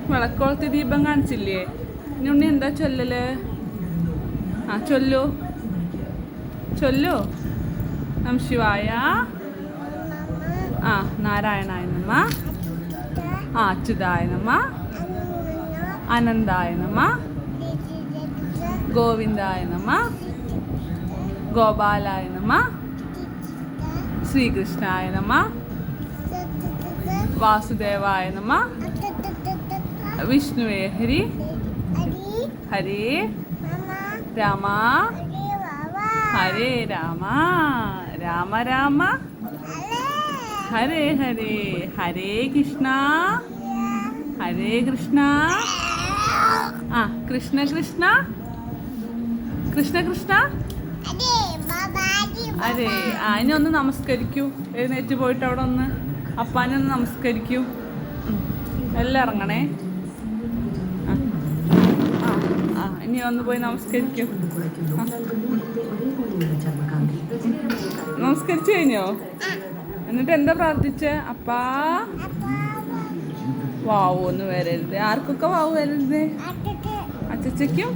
വിളക്കോളത്തെ ദീപം കാണിച്ചില്ലേ? ഇനി ഉണ്ണി എന്താ ചൊല്ലല്? ആ ചൊല്ലു ചൊല്ലു. നം ശിവായ. ആ നാരായണായ നമ. ആ അച്യുതായ നമ. അനന്തായ നമ. ഗോവിന്ദായ നമ. ഗോപാലായ നമ. ശ്രീകൃഷ്ണായ നമ. വാസുദേവായ നമ. വിഷ്ണുവേ ഹരി. ഹരേ രാമ. ഹരേ രാമ. രാമ രാമ. ഹരേ ഹരേ. ഹരേ കൃഷ്ണ. ഹരേ കൃഷ്ണ. ആ കൃഷ്ണ കൃഷ്ണ. കൃഷ്ണ കൃഷ്ണ. അതെ. ആ ഇനി ഒന്ന് നമസ്കരിക്കൂ. എഴുന്നേറ്റ് പോയിട്ട് അവിടെ ഒന്ന് അപ്പാനെ ഒന്ന് നമസ്കരിക്കൂ. എല്ലാം ഇറങ്ങണേ. ആ ഇനി ഒന്ന് പോയി നമസ്കരിക്കൂ. നമസ്കരിച്ചു കഴിഞ്ഞോ? എന്നിട്ട് എന്താ പ്രാർത്ഥിച്ചേ? അപ്പാ വാവു ഒന്ന് വരരുത്. ആർക്കൊക്കെ വാവു വരരുത്? അച്ചച്ചയ്ക്കും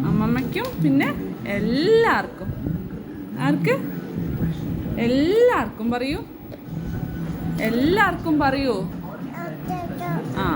അമ്മമ്മയ്ക്കും പിന്നെ എല്ലാവർക്കും. ആർക്ക്? എല്ലാവർക്കും പറയൂ. എല്ലാവർക്കും പറയൂ. ആ